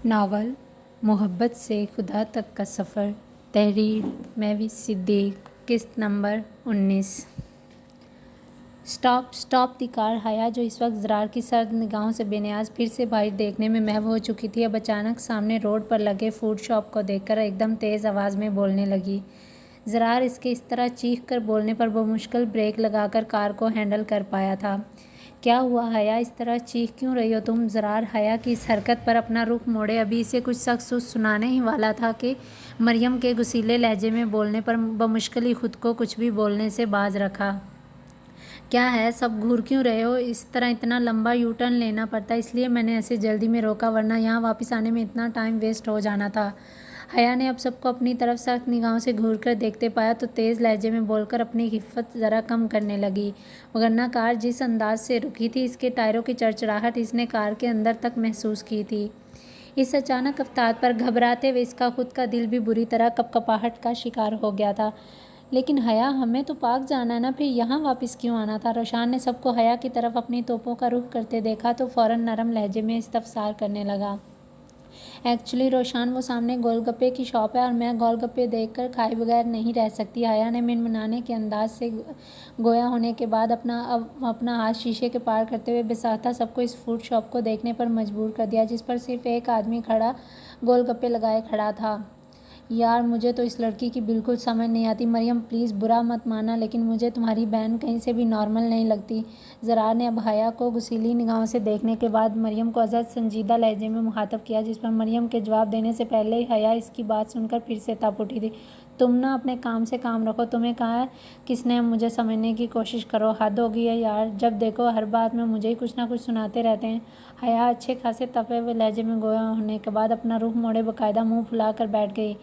Novel محبت سے خدا تک کا سفر، تحریر مہوش صدیق، قسط نمبر 19۔ اسٹاپ دی کار۔ حیا جو اس وقت زرار کی سرد نگاہوں سے بے نیاز پھر سے باہر دیکھنے میں محو ہو چکی تھی، اب اچانک سامنے روڈ پر لگے فوڈ شاپ کو دیکھ کر ایک دم تیز آواز میں بولنے لگی۔ زرار اس کے اس طرح چیخ کر بولنے پر بمشکل بریک لگا کر کار کو ہینڈل کر پایا تھا۔ کیا ہوا حیا، اس طرح چیخ کیوں رہی ہو تم؟ زرار حیا کی اس حرکت پر اپنا رخ موڑے ابھی اسے کچھ سخت سنانے ہی والا تھا کہ مریم کے غصیلے لہجے میں بولنے پر بمشکل ہی خود کو کچھ بھی بولنے سے باز رکھا۔ کیا ہے سب گھور کیوں رہے ہو؟ اس طرح اتنا لمبا یو ٹرن لینا پڑتا، اس لیے میں نے ایسے جلدی میں روکا، ورنہ یہاں واپس آنے میں اتنا ٹائم ویسٹ ہو جانا تھا۔ حیا نے اب سب کو اپنی طرف سخت نگاہوں سے گھور کر دیکھتے پایا تو تیز لہجے میں بول کر اپنی خفت ذرا کم کرنے لگی، وگرنہ کار جس انداز سے رکی تھی، اس کے ٹائروں کی چڑچڑاہٹ اس نے کار کے اندر تک محسوس کی تھی۔ اس اچانک افتاد پر گھبراتے ہوئے اس کا خود کا دل بھی بری طرح کپکپاہٹ کا شکار ہو گیا تھا۔ لیکن حیا، ہمیں تو پاک جانا ہے نا، پھر یہاں واپس کیوں آنا تھا؟ روشان نے سب کو حیا کی طرف اپنی توپوں کا رخ کرتے دیکھا تو فوراً نرم لہجے میں استفسار کرنے لگا۔ ایکچولی روشان، وہ سامنے گول گپے کی شاپ ہے اور میں گول گپے دیکھ کر کھائے بغیر نہیں رہ سکتی۔ حیا نے منمنانے کے انداز سے گویا ہونے کے بعد اپنا ہاتھ شیشے کے پار کرتے ہوئے بےساختہ سب کو اس فوڈ شاپ کو دیکھنے پر مجبور کر دیا، جس پر صرف ایک آدمی کھڑا گول گپے لگائے کھڑا تھا۔ یار، مجھے تو اس لڑکی کی بالکل سمجھ نہیں آتی۔ مریم پلیز برا مت ماننا، لیکن مجھے تمہاری بہن کہیں سے بھی نارمل نہیں لگتی۔ زرار نے اب حیا کو غصیلی نگاہوں سے دیکھنے کے بعد مریم کو ازحد سنجیدہ لہجے میں مخاطب کیا، جس پر مریم کے جواب دینے سے پہلے ہی حیا اس کی بات سن کر پھر سے تپ اٹھی تھی۔ تم نا اپنے کام سے کام رکھو، تمہیں کہا ہے کس نے؟ مجھے سمجھنے کی کوشش کرو، حد ہو گئی ہے یار، جب دیکھو ہر بات میں مجھے ہی کچھ نہ کچھ سناتے رہتے ہیں۔ حیا اچھے خاصے تپے ہوئے لہجے میں گویا ہونے کے بعد اپنا رخ موڑے باقاعدہ منہ پھلا کر بیٹھ گئی۔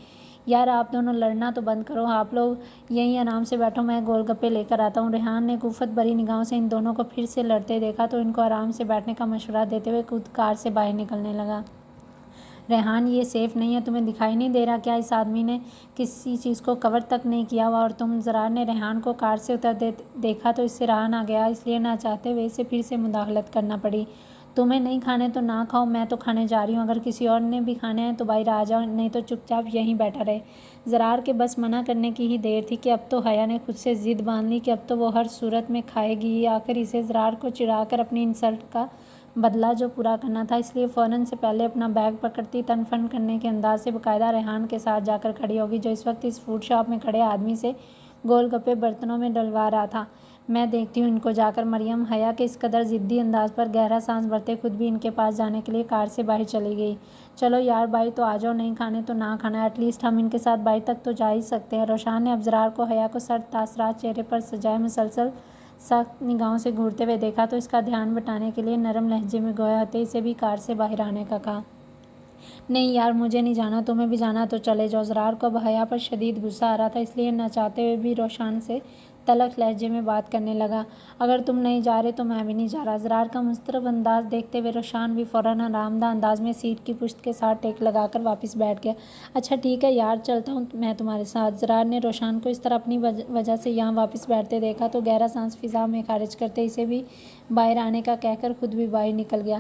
یار آپ دونوں لڑنا تو بند کرو، آپ لوگ یہیں آرام سے بیٹھو، میں گول گپے لے کر آتا ہوں۔ ریحان نے گفت بھری نگاہوں سے ان دونوں کو پھر سے لڑتے دیکھا تو ان کو آرام سے بیٹھنے کا مشورہ دیتے ہوئے خود کار سے باہر نکلنے لگا۔ ریحان، یہ سیف نہیں ہے، تمہیں دکھائی نہیں دے رہا کیا اس آدمی نے کسی چیز کو کور تک نہیں کیا ہوا اور تم؟ زرار نے ریحان کو کار سے اترتے دیکھا تو اس سے رہا نہ گیا، اس لیے نہ چاہتے ہوئے اسے پھر سے مداخلت کرنا پڑی۔ تمہیں نہیں کھانے تو نہ کھاؤ، میں تو کھانے جا رہی ہوں، اگر کسی اور نے بھی کھانے ہیں تو باہر آ جاؤ، نہیں تو چپ چاپ یہیں بیٹھا رہے۔ زرار کے بس منع کرنے کی ہی دیر تھی کہ اب تو حیا نے خود سے ضد باندھ لی کہ اب تو وہ ہر صورت میں کھائے گی ہی، آخر اسے زرار کو چڑھا کر اپنی انسلٹ کا بدلہ جو پورا کرنا تھا، اس لیے فوراً سے پہلے اپنا بیگ پکڑتی تن فن کرنے کے انداز سے باقاعدہ ریحان کے ساتھ جا کر کھڑی ہوگی، جو اس وقت اس فوڈ شاپ میں کھڑے آدمی سے گول گپے برتنوں میں ڈلوا رہا تھا۔ میں دیکھتی ہوں ان کو جا کر۔ مریم حیا کے اس قدر ضدی انداز پر گہرا سانس بھرتے خود بھی ان کے پاس جانے کے لیے کار سے باہر چلی گئی۔ چلو یار باہر تو آ جاؤ، نہیں کھانے تو نہ کھانا، ایٹ لیسٹ ہم ان کے ساتھ باہر تک تو جا ہی سکتے ہیں۔ روشان نے اب زرار کو حیا کو سرد تاثرات چہرے پر سجائے مسلسل سخت نگاہوں سے گھورتے ہوئے دیکھا تو اس کا دھیان بٹانے کے لیے نرم لہجے میں گویا ہوتے اسے بھی کار سے باہر آنے کا کہا۔ نہیں یار، مجھے نہیں جانا، تمہیں بھی جانا تو چلے جاؤ۔ زرار کو اب حیا پر شدید غصہ آ رہا تھا، اس لیے نہ چاہتے ہوئے بھی روشان سے تلخ لہجے میں بات کرنے لگا۔ اگر تم نہیں جا رہے تو میں بھی نہیں جا رہا۔ زرار کا مضطرب انداز دیکھتے ہوئے روشان بھی فوراً آرام دہ انداز میں سیٹ کی پشت کے ساتھ ٹیک لگا کر واپس بیٹھ گیا۔ اچھا ٹھیک ہے یار، چلتا ہوں میں تمہارے ساتھ۔ زرار نے روشان کو اس طرح اپنی وجہ سے یہاں واپس بیٹھتے دیکھا تو گہرا سانس فضا میں خارج کرتے اسے بھی باہر آنے کا کہہ کر خود بھی باہر نکل گیا۔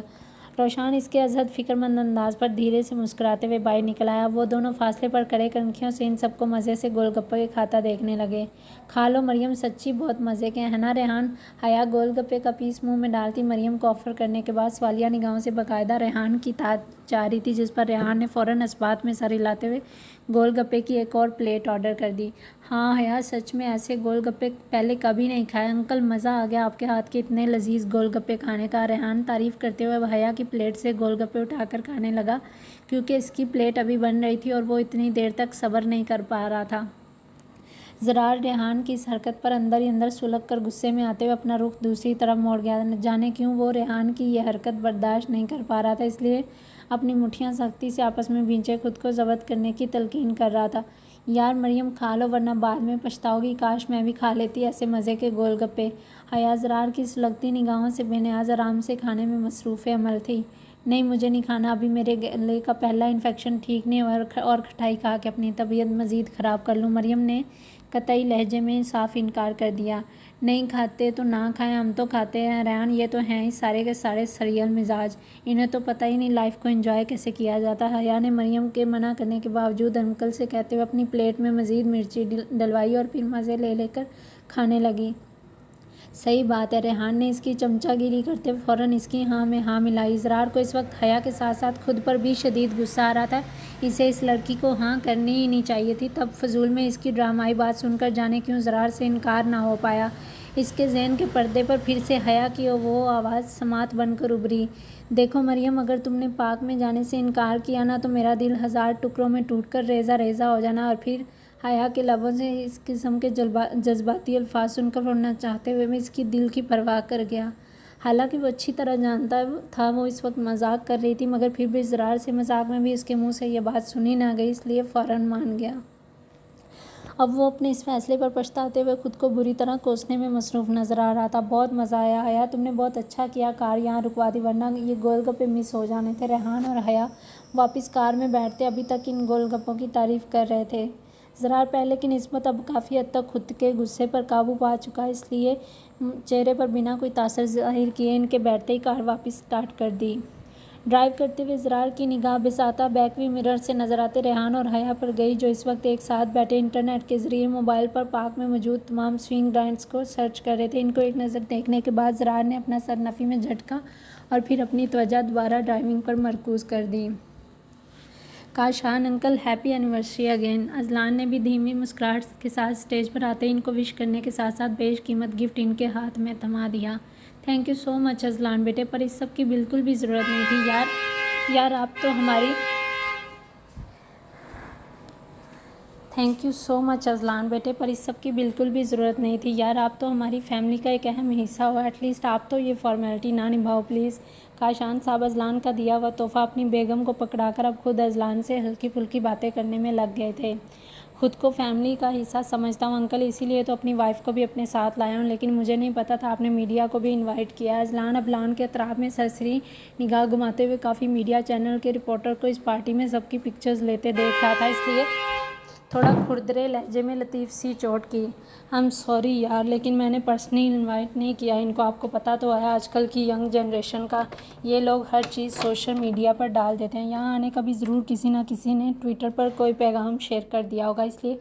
روشان اس کے ازحد فکرمند انداز پر دھیرے سے مسکراتے ہوئے باہر نکل آیا۔ وہ دونوں فاصلے پر کھڑے کنکھیوں سے ان سب کو مزے سے گول گپے کھاتا دیکھنے لگے۔ کھا لو مریم، سچی بہت مزے کے ہیں، ہے نا ریحان؟ حیا گول گپے کا پیس منہ میں ڈالتی مریم کو آفر کرنے کے بعد سوالیہ نگاہوں سے باقاعدہ ریحان کی طرف جا رہی تھی، جس پر ریحان نے فوراً اس بات میں سر ہلاتے ہوئے گول گپے کی ایک اور پلیٹ آرڈر کر دی۔ ہاں حیا، سچ میں ایسے گول گپے پہلے کبھی نہیں کھائے انکل، مزہ آ گیا آپ کے ہاتھ کے اتنے لذیذ گول گپے کھانے کا۔ ریحان تعریف کرتے ہوئے حیا کی پلیٹ سے گول گپے اٹھا کر کھانے لگا، کیونکہ اس کی پلیٹ ابھی بن رہی تھی اور وہ اتنی دیر تک صبر نہیں کر پا رہا تھا۔ زرار ریحان کی اس حرکت پر اندر ہی اندر سلگ کر غصے میں آتے ہوئے اپنا رخ دوسری طرف موڑ گیا۔ جانے کیوں وہ ریحان کی یہ حرکت برداشت نہیں کر پا رہا تھا، اس لیے اپنی مٹھیاں سختی سے آپس میں بھینچے خود کو ضبط کرنے کی تلقین کر رہا تھا۔ یار مریم کھا لو ورنہ بعد میں پچھتاؤ گی، کاش میں بھی کھا لیتی ایسے مزے کے گول گپے۔ حیا زرار کی سلگتی نگاہوں سے بے نیاز آرام سے کھانے میں مصروف عمل تھی۔ نہیں مجھے نہیں کھانا، ابھی میرے گلے کا پہلا انفیکشن ٹھیک نہیں ہوا اور کھٹائی کھا کے اپنی طبیعت مزید خراب کر لوں۔ مریم نے قطعی لہجے میں صاف انکار کر دیا۔ نہیں کھاتے تو نہ کھائیں، ہم تو کھاتے ہیں ریحان، یہ تو ہیں ہی سارے کے سارے سیریل مزاج، انہیں تو پتہ ہی نہیں لائف کو انجوائے کیسے کیا جاتا۔ حیا نے مریم کے منع کرنے کے باوجود انکل سے کہتے ہوئے اپنی پلیٹ میں مزید مرچی ڈلوائی اور پھر مزے لے لے کر کھانے لگی۔ صحیح بات ہے، ریحان نے اس کی چمچہ گیری کرتے ہوئے فوراً اس کی ہاں میں ہاں ملائی۔ اسرار کو اس وقت حیا کے ساتھ ساتھ خود پر بھی شدید غصہ آ رہا تھا، اسے اس لڑکی کو ہاں کرنی ہی نہیں چاہیے تھی۔ تب فضول میں اس کی ڈرامائی بات سن کر جانے کیوں اسرار سے انکار نہ ہو پایا۔ اس کے ذہن کے پردے پر پھر سے حیا کی وہ آواز سماعت بن کر ابھری، دیکھو مریم، اگر تم نے پارک میں جانے سے انکار کیا نا تو میرا دل 1000 ٹکڑوں میں ٹوٹ کر ریزہ ریزہ ہو جانا۔ اور پھر حیا کے لبوں سے اس قسم کے جذباتی الفاظ سن کر رونا چاہتے ہوئے بھی اس کی دل کی پرواہ کر گیا۔ حالانکہ وہ اچھی طرح جانتا تھا وہ اس وقت مذاق کر رہی تھی، مگر پھر بھی اسرار سے مذاق میں بھی اس کے منہ سے یہ بات سنی نہ گئی، اس لیے فوراً مان گیا۔ اب وہ اپنے اس فیصلے پر پچھتاتے ہوئے خود کو بری طرح کوسنے میں مصروف نظر آ رہا تھا۔ بہت مزہ آیا حیا، تم نے بہت اچھا کیا کار یہاں رکوا دی، ورنہ یہ گول گپے مس ہو جانے تھے۔ ریحان اور حیا واپس کار میں بیٹھتے ابھی تک ان گول گپوں کی تعریف کر رہے تھے۔ اسرار پہلے کی نسبت اب کافی حد تک خود کے غصے پر قابو پا چکا، اس لیے چہرے پر بنا کوئی تاثر ظاہر کیے ان کے بیٹھتے ہی کار واپس اسٹارٹ کر دی۔ ڈرائیو کرتے ہوئے اسرار کی نگاہ بساطہ بیک وی مرر سے نظر آتے ریحان اور حیا پر گئی، جو اس وقت ایک ساتھ بیٹھے انٹرنیٹ کے ذریعے موبائل پر پارک میں موجود تمام سوئنگ رائڈس کو سرچ کر رہے تھے۔ ان کو ایک نظر دیکھنے کے بعد اسرار نے اپنا سر نفی میں جھٹکا اور پھر اپنی توجہ دوبارہ ڈرائیونگ پر مرکوز کر دی۔ Kashan uncle, happy anniversary again. Azlan نے بھی دھیمی مسکراہٹ کے ساتھ اسٹیج پر آتے ہی ان کو وش کرنے کے ساتھ ساتھ بیش قیمت گفٹ ان کے ہاتھ میں تھما دیا۔ Thank you so much Azlan بیٹے، پر اس سب کی بالکل بھی ضرورت نہیں تھی یار آپ تو ہماری thank you so much Azlan بیٹے، پر اس سب کی بالکل بھی ضرورت نہیں تھی یار آپ تو ہماری فیملی کا ایک اہم حصہ ہو، ایٹ لیسٹ آپ تو یہ فارمیلٹی نہ نبھاؤ پلیز۔ کاشان صاحب اذلان کا دیا ہوا تحفہ اپنی بیگم کو پکڑا کر اب خود اذلان سے ہلکی پھلکی باتیں کرنے میں لگ گئے تھے۔ خود کو فیملی کا حصہ سمجھتا ہوں انکل، اسی لیے تو اپنی وائف کو بھی اپنے ساتھ لایا ہوں، لیکن مجھے نہیں پتا تھا آپ نے میڈیا کو بھی انوائٹ کیا ہے۔ اذلان اب لان کے اطراف میں سرسری نگاہ گھماتے ہوئے کافی میڈیا چینل کے رپورٹر کو اس پارٹی میں سب کی پکچرز لیتے دیکھ رہا تھا، اس لیے تھوڑا کھردرے لہجے میں لطیف سی چوٹ کی، آئی ایم سوری یار، لیکن میں نے پرسنلی انوائٹ نہیں کیا ان کو۔ آپ کو پتہ تو ہے آج کل کی ینگ جنریشن کا، یہ لوگ ہر چیز سوشل میڈیا پر ڈال دیتے ہیں، یہاں آنے کا بھی ضرور کسی نہ کسی نے ٹویٹر پر کوئی پیغام شیئر کر دیا ہوگا، اس لیے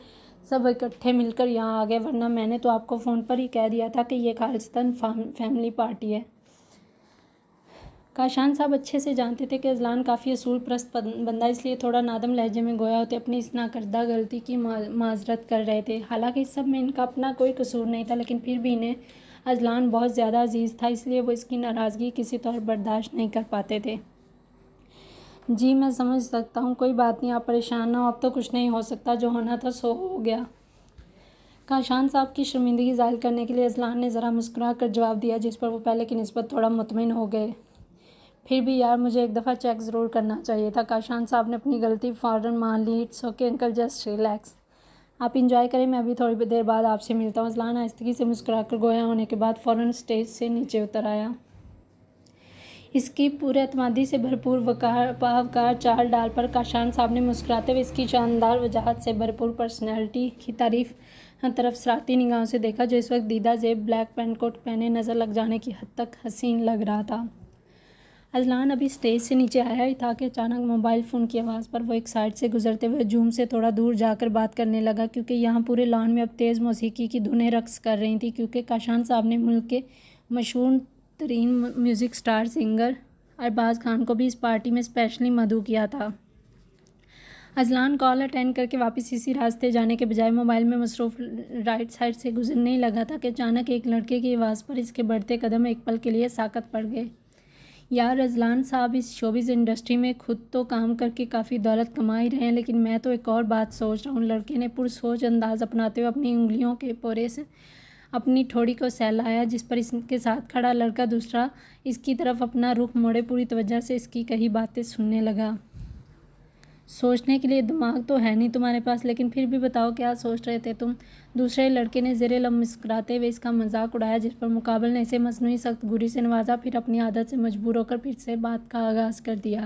سب اکٹھے مل کر یہاں آ گئے، ورنہ میں نے تو آپ کو فون پر ہی کہہ دیا تھا کہ یہ خالصتاً فیملی پارٹی ہے۔ کاشان صاحب اچھے سے جانتے تھے کہ اذلان کافی اصول پرست بندہ، اس لیے تھوڑا نادم لہجے میں گویا ہوتے اپنی اس ناکردہ غلطی کی معذرت کر رہے تھے۔ حالانکہ اس سب میں ان کا اپنا کوئی قصور نہیں تھا، لیکن پھر بھی انہیں اذلان بہت زیادہ عزیز تھا، اس لیے وہ اس کی ناراضگی کسی طور برداشت نہیں کر پاتے تھے۔ جی میں سمجھ سکتا ہوں، کوئی بات نہیں، آپ پریشان نہ ہو، اب تو کچھ نہیں ہو سکتا، جو ہونا تھا سو ہو گیا۔ کاشان صاحب کی شرمندگی ظاہر کرنے کے لیے اذلان نے ذرا مسکرا کر جواب دیا، جس پر وہ پہلے کی نسبت تھوڑا مطمئن ہو گئے۔ پھر بھی یار مجھے ایک دفعہ چیک ضرور کرنا چاہیے تھا۔ کاشان صاحب نے اپنی غلطی فوراً مان لی۔ It's okay uncle, just relax, آپ انجوائے کریں، میں ابھی تھوڑی دیر بعد آپ سے ملتا ہوں۔ اذلان آہستگی سے مسکرا کر گویا ہونے کے بعد فوراً اسٹیج سے نیچے اتر آیا۔ اس کی پورے اعتمادی سے بھرپور باوقار چال ڈال پر کاشان صاحب نے مسکراتے ہوئے اس کی شاندار وجاہت سے بھرپور پرسنالٹی کی طرف صراحتی نگاہوں سے دیکھا، جو اس وقت دیدہ زیب بلیک پینٹ کوٹ پہنے نظر لگ جانے کی حد تک حسین لگ رہا تھا۔ اذلان ابھی اسٹیج سے نیچے آیا ہی تھا کہ اچانک موبائل فون کی آواز پر وہ ایک سائڈ سے گزرتے ہوئے ہجوم سے تھوڑا دور جا کر بات کرنے لگا، کیونکہ یہاں پورے لان میں اب تیز موسیقی کی دھنیں رقص کر رہی تھیں، کیونکہ کاشان صاحب نے ملک کے مشہور ترین music star singer Arbaz Khan کو بھی اس پارٹی میں اسپیشلی مدعو کیا تھا۔ اذلان کال اٹینڈ کر کے واپس اسی راستے جانے کے بجائے موبائل میں مصروف رائٹ سائڈ سے گزرنے ہی لگا تھا کہ اچانک ایک لڑکے کی آواز پر اس کے بڑھتے قدم ایک پل کے لیے ساکت پڑ گئے۔ یار اذلان صاحب، اس شوبز انڈسٹری میں خود تو کام کر کے کافی دولت کما ہی رہے ہیں، لیکن میں تو ایک اور بات سوچ رہا ہوں۔ لڑکے نے پرسوچ انداز اپناتے ہوئے اپنی انگلیوں کے پورے سے اپنی ٹھوڑی کو سہلایا، جس پر اس کے ساتھ کھڑا لڑکا دوسرا اس کی طرف اپنا رخ موڑے پوری توجہ سے اس کی کہی باتیں سننے لگا۔ سوچنے کے لیے دماغ تو ہے نہیں تمہارے پاس، لیکن پھر بھی بتاؤ کیا سوچ رہے تھے تم؟ دوسرے لڑکے نے زیر لب مسکراتے ہوئے اس کا مذاق اڑایا، جس پر مقابل نے اسے مصنوعی سخت گوری سے نوازا، پھر اپنی عادت سے مجبور ہو کر پھر سے بات کا آغاز کر دیا۔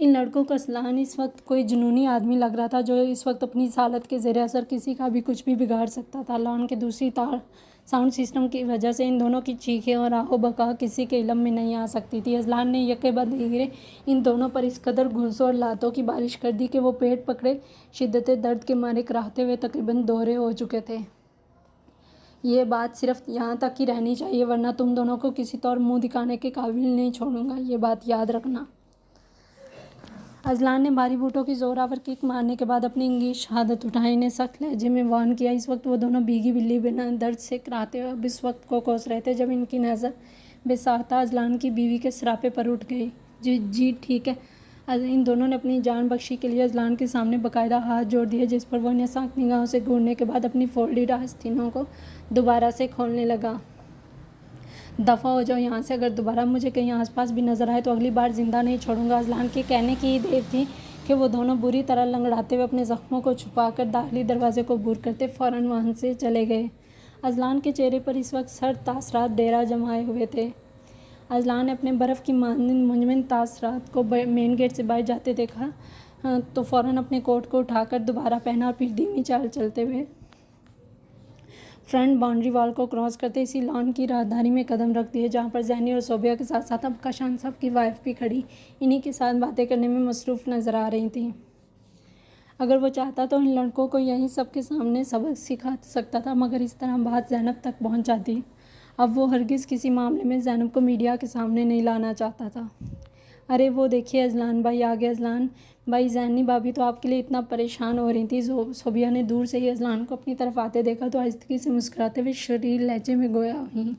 ان لڑکوں کا اصلاً اس وقت کوئی جنونی آدمی لگ رہا تھا جو اس وقت اپنی اس حالت کے زیر اثر کسی کا بھی کچھ بھی بگاڑ سکتا تھا۔ لان کے دوسری تار ساؤنڈ سسٹم کی وجہ سے ان دونوں کی چیخیں اور آہ و بکا کسی کے علم میں نہیں آ سکتی تھی۔ اذلان نے یکے بعد دیگرے ان دونوں پر اس قدر گھونسوں اور لاتوں کی بارش کر دی کہ وہ پیٹ پکڑے شدت درد کے مارے کراہتے ہوئے تقریباً دوہرے ہو چکے تھے۔ یہ بات صرف یہاں تک ہی رہنی چاہیے ورنہ تم دونوں کو کسی طور منہ دکھانے کے قابل نہیں چھوڑوں گا، یہ بات یاد رکھنا۔ اذلان نے بھاری بوٹوں کی زوراور کک مارنے کے بعد اپنی انگیز شہادت اٹھائی، انہیں سخت لہجے میں وارن کیا۔ اس وقت وہ دونوں بھیگی بلی بنا درد سے کراہتے ہوئے اب اس وقت کو کوس رہے تھے جب ان کی نظر بے ساختہ اذلان کی بیوی کے سراپے پر اٹھ گئی۔ جی ٹھیک ہے۔ ان دونوں نے اپنی جان بخشی کے لیے اذلان کے سامنے باقاعدہ ہاتھ جوڑ دیے، جس پر وہ انہیں سخت نگاہوں سے گھورنے کے بعد اپنی فولڈڈ آستینوں کو دوبارہ سے کھولنے لگا۔ دفعہ ہو جاؤ یہاں سے، اگر دوبارہ مجھے کہیں آس پاس بھی نظر آئے تو اگلی بار زندہ نہیں چھوڑوں گا۔ اذلان کے کہنے کی ہی دیر تھی کہ وہ دونوں بری طرح لنگڑاتے ہوئے اپنے زخموں کو چھپا کر داخلی دروازے کو عبور کرتے فوراً وہاں سے چلے گئے۔ اذلان کے چہرے پر اس وقت سرد تاثرات ڈیرا جمائے ہوئے تھے۔ اذلان نے اپنے برف کی مانند منجمد تاثرات کو مین گیٹ سے باہر جاتے دیکھا تو فوراً اپنے کوٹ کو اٹھا کر دوبارہ پہنا اور پھر دھیمی چال چلتے ہوئے فرنٹ باؤنڈری وال کو کراس کرتے اسی لان کی راہداری میں قدم رکھ دیے جہاں پر زینی اور صوبیہ کے ساتھ ساتھ اب کاشان صاحب کی وائف بھی کھڑی انہی کے ساتھ باتیں کرنے میں مصروف نظر آ رہی تھیں۔ اگر وہ چاہتا تو ان لڑکوں کو یہیں سب کے سامنے سبق سکھا سکتا تھا، مگر اس طرح بات زینب تک پہنچ جاتی۔ اب وہ ہرگز کسی معاملے میں زینب کو میڈیا کے سامنے نہیں لانا چاہتا تھا۔ ارے وہ دیکھیے اذلان بھائی آ گئے۔ اذلان بھائی، زینی بھابھی تو آپ کے لیے اتنا پریشان ہو رہی تھی۔ صوبیہ نے دور سے ہی اذلان کو اپنی طرف آتے دیکھا تو آہستگی سے مسکراتے ہوئے شریر لہجے میں گویا ہوئیں۔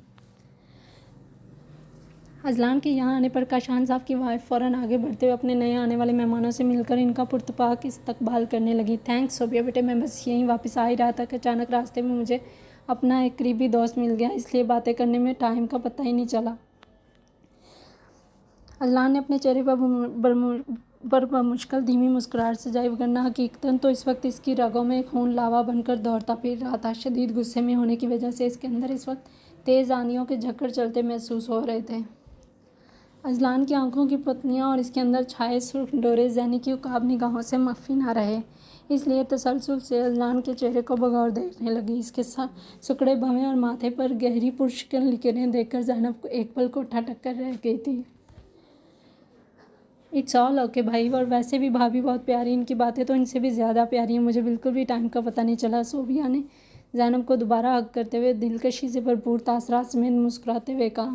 اذلان کے یہاں آنے پر کاشان صاحب کی وائف فوراً آگے بڑھتے ہوئے اپنے نئے آنے والے مہمانوں سے مل کر ان کا پرتپاک استقبال کرنے لگی۔ تھینکس صوبیہ بیٹے، میں بس یہیں واپس آ ہی رہا تھا کہ اچانک راستے میں مجھے اپنا ایک قریبی دوست مل گیا، اس لیے باتیں کرنے میں ٹائم کا پتہ ہی نہیں چلا۔ اذلان نے اپنے چہرے پر بمشکل دھیمی مسکراہٹ سجائی، وگرنہ حقیقتاً تو اس وقت اس کی رگوں میں خون لاوا بن کر دوڑتا پھر رہا تھا۔ شدید غصے میں ہونے کی وجہ سے اس کے اندر اس وقت تیز آندھیوں کے جھکڑ چلتے محسوس ہو رہے تھے۔ اذلان کی آنکھوں کی پتلیاں اور اس کے اندر چھائے سرخ ڈورے زینی کی عقاب نگاہوں سے مخفی نہ رہے، اس لیے تسلسل سے اذلان کے چہرے کو بغور دیکھنے لگی۔ اس کے سکڑے بھویں اور ماتھے پر گہری پرشکن لکیریں دیکھ کر زینب ایک پل کو ٹھٹک کر رہ گئی تھی۔ اٹس آل اوکے بھائی، اور ویسے بھی بھابھی بہت پیاری، ان کی باتیں تو ان سے بھی زیادہ پیاری ہیں، مجھے بالکل بھی ٹائم کا پتہ نہیں چلا، صوبیہ نے زینب کو دوبارہ ہگ کرتے ہوئے دلکشی سے بھرپور تاثرات سمیت مسکراتے ہوئے کہا۔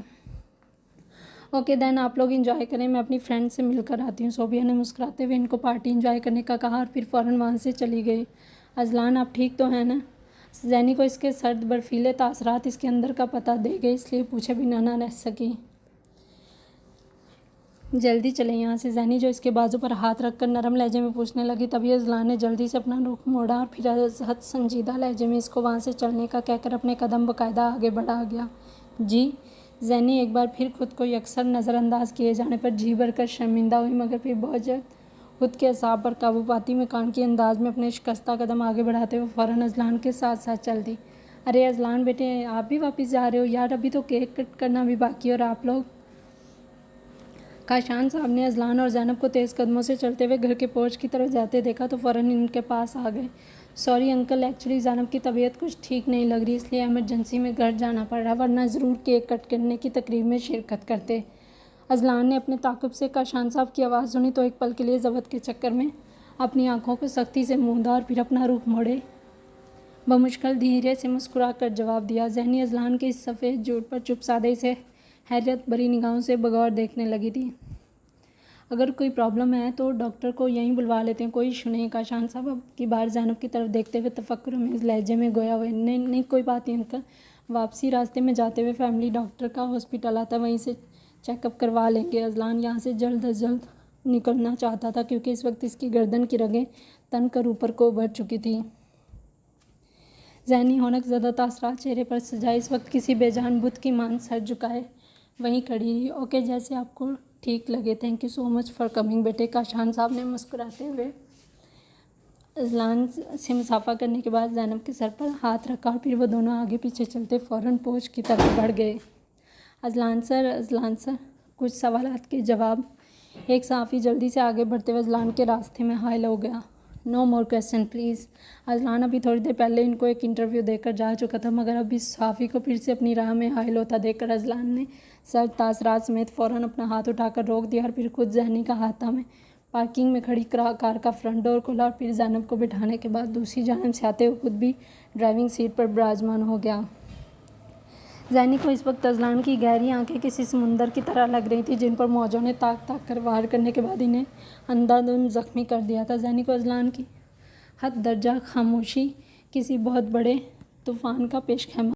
اوکے دین، آپ لوگ انجوائے کریں، میں اپنی فرینڈ سے مل کر آتی ہوں۔ صوبیہ نے مسکراتے ہوئے ان کو پارٹی انجوائے کرنے کا کہا اور پھر فوراً وہاں سے چلی گئی۔ اذلان آپ ٹھیک تو ہیں نا؟ زینی کو اس کے سرد برفیلے تاثرات اس کے اندر کا پتہ دے گئے، اس لیے پوچھے بنا نہ رہ سکی۔ جلدی چلیں یہاں سے، زینی جو اس کے بازو پر ہاتھ رکھ کر نرم لہجے میں پوچھنے لگی، تبھی اذلان نے جلدی سے اپنا رخ موڑا اور پھر از حد سنجیدہ لہجے میں اس کو وہاں سے چلنے کا کہہ کر اپنے قدم باقاعدہ آگے بڑھا گیا۔ جی؟ زینی ایک بار پھر خود کو یکسر نظر انداز کیے جانے پر جی بھر کر شرمندہ ہوئی، مگر پھر بہت جلد خود کے اعصاب پر قابو پاتی مکانکی انداز میں اپنے شکستہ قدم آگے بڑھاتے ہوئے فوراً اذلان کے ساتھ ساتھ چل دی۔ ارے اذلان بیٹے، آپ بھی واپس جا رہے ہو؟ یار ابھی تو کیک کٹ کرنا بھی باقی ہے، اور آپ لوگ؟ کاشان صاحب نے اذلان اور زینب کو تیز قدموں سے چلتے ہوئے گھر کے پورچ کی طرف جاتے دیکھا تو فوراً ان کے پاس آ گئے۔ سوری انکل، ایکچولی زینب کی طبیعت کچھ ٹھیک نہیں لگ رہی، اس لیے ایمرجنسی میں گھر جانا پڑ رہا، ورنہ ضرور کیک کٹ کرنے کی تقریب میں شرکت کرتے۔ اذلان نے اپنے تعاقب سے کاشان صاحب کی آواز سنی تو ایک پل کے لیے ضبط کے چکر میں اپنی آنکھوں کو سختی سے موندا اور پھر اپنا رخ موڑے بمشکل دھیرے سے مسکرا کر جواب دیا۔ زینی اذلان کے اس سفید جھوٹ پر چپ سادھے سے حیرت بھری نگاہوں سے بغور دیکھنے لگی تھی۔ اگر کوئی پرابلم ہے تو ڈاکٹر کو یہیں بلوا لیتے ہیں، کوئی ایشو نہیں۔ کاشان صاحب اب کی بار زینب کی طرف دیکھتے ہوئے تفکر آمیز لہجے میں گویا ہوئے، نہیں کوئی بات نہیں انکل، واپسی راستے میں جاتے ہوئے فیملی ڈاکٹر کا ہاسپٹل آتا ہے، وہیں سے چیک اپ کروا لیں گے۔ اذلان یہاں سے جلد از جلد نکلنا چاہتا تھا کیونکہ اس وقت اس کی گردن کی رگیں تن کر اوپر کو ابھر چکی تھیں۔ ذہنی ہونک زدہ تاثرات چہرے پر سجائے اس وقت کسی بے جان بت کی مانند سر جھکائے وہیں کھڑی رہی۔ اوکے، جیسے آپ کو ٹھیک لگے، thank you so much for coming بیٹے، کاشان صاحب نے مسکراتے ہوئے اذلان سے مصافحہ کرنے کے بعد زینب کے سر پر ہاتھ رکھا اور پھر وہ دونوں آگے پیچھے چلتے فوراً پورچ کی طرف بڑھ گئے۔ اذلان سر، کچھ سوالات کے جواب ایک صحافی جلدی سے آگے بڑھتے ہوئے اذلان کے راستے میں حائل ہو گیا۔ نو مور کویسچن پلیز۔ اذلان ابھی تھوڑی دیر پہلے ان کو ایک انٹرویو دے کر جا چکا تھا، مگر اب اس صحافی کو پھر سے اپنی راہ میں حائل ہوتا دیکھ کر اذلان نے سرد تاثرات سمیت فوراً اپنا ہاتھ اٹھا کر روک دیا اور پھر خود ذہنی کا احاطہ میں پارکنگ میں کھڑی کار کا فرنٹ ڈور کھولا اور پھر زینب کو بٹھانے کے بعد دوسری جانب سے آتے ہوئے خود بھی ڈرائیونگ سیٹ پر براجمان ہو گیا۔ ذہنی کو اس وقت اذلان کی گہری آنکھیں کسی سمندر کی طرح لگ رہی تھیں جن پر موجوں نے تاک تاک کر وار کرنے کے بعد انہیں اندھا دھند زخمی کر دیا تھا۔ ذہنی کو اذلان کی حد درجہ خاموشی کسی بہت بڑے طوفان کا پیش خیمہ